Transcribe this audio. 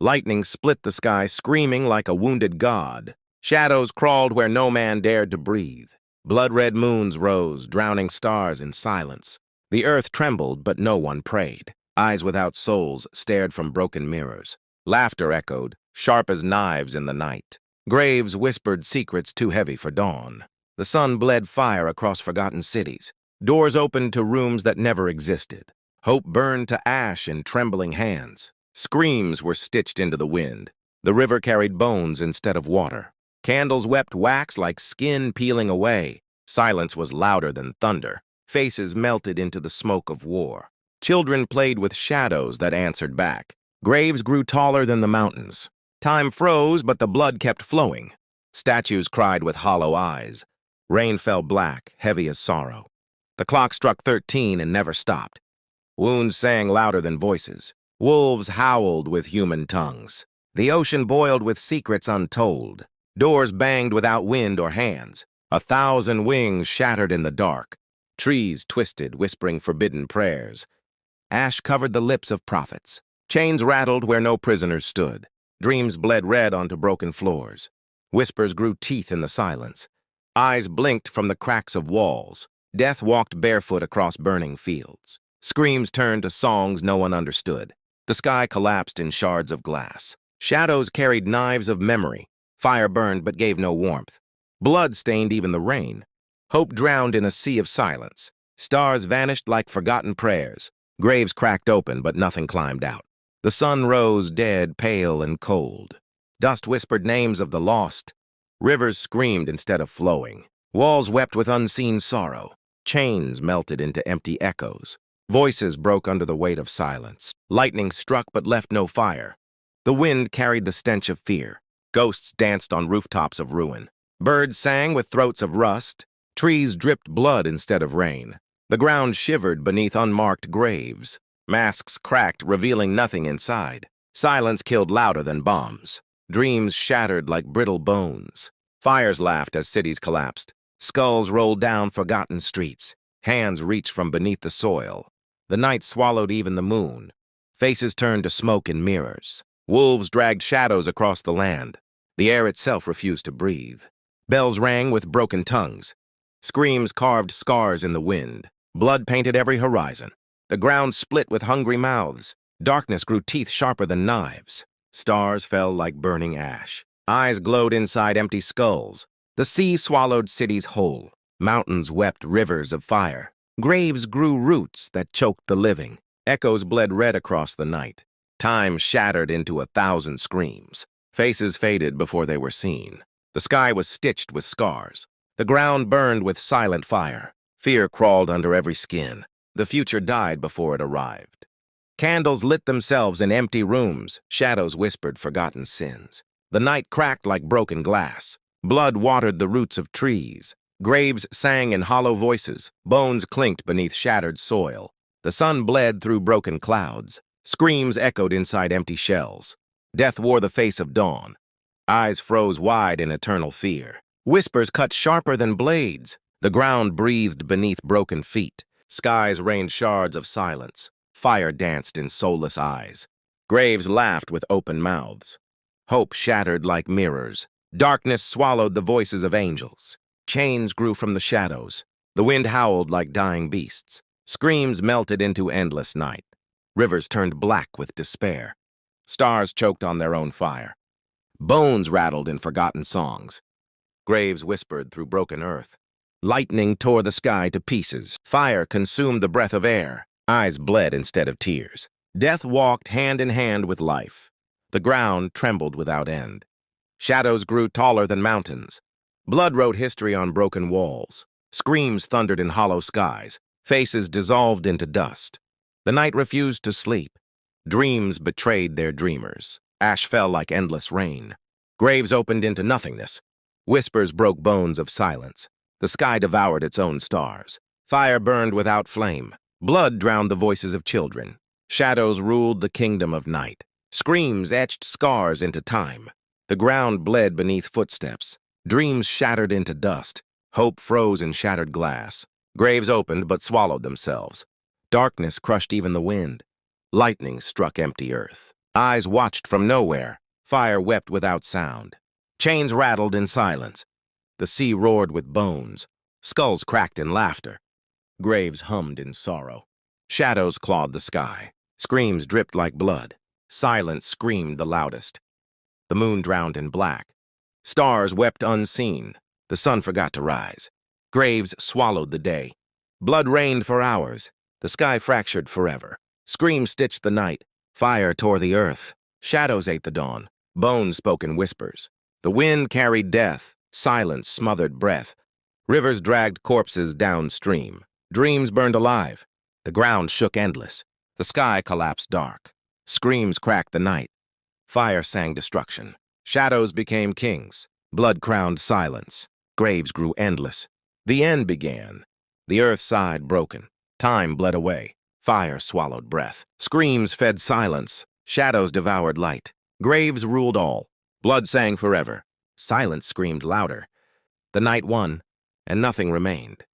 Lightning split the sky, screaming like a wounded god. Shadows crawled where no man dared to breathe. Blood-red moons rose, drowning stars in silence. The earth trembled, but no one prayed. Eyes without souls stared from broken mirrors. Laughter echoed, sharp as knives in the night. Graves whispered secrets too heavy for dawn. The sun bled fire across forgotten cities. Doors opened to rooms that never existed. Hope burned to ash in trembling hands. Screams were stitched into the wind. The river carried bones instead of water. Candles wept wax like skin peeling away. Silence was louder than thunder. Faces melted into the smoke of war. Children played with shadows that answered back. Graves grew taller than the mountains. Time froze, but the blood kept flowing. Statues cried with hollow eyes. Rain fell black, heavy as sorrow. The clock struck 13 and never stopped. Wounds sang louder than voices. Wolves howled with human tongues. The ocean boiled with secrets untold. Doors banged without wind or hands. 1,000 wings shattered in the dark. Trees twisted, whispering forbidden prayers. Ash covered the lips of prophets. Chains rattled where no prisoners stood. Dreams bled red onto broken floors. Whispers grew teeth in the silence. Eyes blinked from the cracks of walls. Death walked barefoot across burning fields. Screams turned to songs no one understood. The sky collapsed in shards of glass. Shadows carried knives of memory. Fire burned but gave no warmth. Blood stained even the rain. Hope drowned in a sea of silence. Stars vanished like forgotten prayers. Graves cracked open, but nothing climbed out. The sun rose dead, pale, and cold. Dust whispered names of the lost. Rivers screamed instead of flowing. Walls wept with unseen sorrow. Chains melted into empty echoes. Voices broke under the weight of silence. Lightning struck but left no fire. The wind carried the stench of fear. Ghosts danced on rooftops of ruin. Birds sang with throats of rust. Trees dripped blood instead of rain. The ground shivered beneath unmarked graves. Masks cracked, revealing nothing inside. Silence killed louder than bombs. Dreams shattered like brittle bones. Fires laughed as cities collapsed. Skulls rolled down forgotten streets. Hands reached from beneath the soil. The night swallowed even the moon. Faces turned to smoke in mirrors. Wolves dragged shadows across the land. The air itself refused to breathe. Bells rang with broken tongues. Screams carved scars in the wind. Blood painted every horizon. The ground split with hungry mouths. Darkness grew teeth sharper than knives. Stars fell like burning ash. Eyes glowed inside empty skulls. The sea swallowed cities whole. Mountains wept rivers of fire. Graves grew roots that choked the living. Echoes bled red across the night. Time shattered into 1,000 screams. Faces faded before they were seen. The sky was stitched with scars. The ground burned with silent fire. Fear crawled under every skin. The future died before it arrived. Candles lit themselves in empty rooms. Shadows whispered forgotten sins. The night cracked like broken glass. Blood watered the roots of trees. Graves sang in hollow voices. Bones clinked beneath shattered soil. The sun bled through broken clouds. Screams echoed inside empty shells. Death wore the face of dawn. Eyes froze wide in eternal fear. Whispers cut sharper than blades. The ground breathed beneath broken feet. Skies rained shards of silence. Fire danced in soulless eyes. Graves laughed with open mouths. Hope shattered like mirrors. Darkness swallowed the voices of angels. Chains grew from the shadows. The wind howled like dying beasts. Screams melted into endless night. Rivers turned black with despair. Stars choked on their own fire. Bones rattled in forgotten songs. Graves whispered through broken earth. Lightning tore the sky to pieces. Fire consumed the breath of air. Eyes bled instead of tears. Death walked hand in hand with life. The ground trembled without end. Shadows grew taller than mountains. Blood wrote history on broken walls. Screams thundered in hollow skies. Faces dissolved into dust. The night refused to sleep. Dreams betrayed their dreamers. Ash fell like endless rain. Graves opened into nothingness. Whispers broke bones of silence. The sky devoured its own stars. Fire burned without flame. Blood drowned the voices of children. Shadows ruled the kingdom of night. Screams etched scars into time. The ground bled beneath footsteps. Dreams shattered into dust. Hope froze in shattered glass. Graves opened but swallowed themselves. Darkness crushed even the wind. Lightning struck empty earth. Eyes watched from nowhere. Fire wept without sound. Chains rattled in silence. The sea roared with bones. Skulls cracked in laughter. Graves hummed in sorrow. Shadows clawed the sky. Screams dripped like blood. Silence screamed the loudest. The moon drowned in black. Stars wept unseen. The sun forgot to rise. Graves swallowed the day. Blood rained for hours. The sky fractured forever. Screams stitched the night. Fire tore the earth. Shadows ate the dawn. Bones spoke in whispers. The wind carried death. Silence smothered breath. Rivers dragged corpses downstream. Dreams burned alive. The ground shook endless. The sky collapsed dark. Screams cracked the night. Fire sang destruction. Shadows became kings. Blood crowned silence. Graves grew endless. The end began. The earth sighed broken. Time bled away. Fire swallowed breath. Screams fed silence. Shadows devoured light. Graves ruled all. Blood sang forever. Silence screamed louder. The night won, and nothing remained.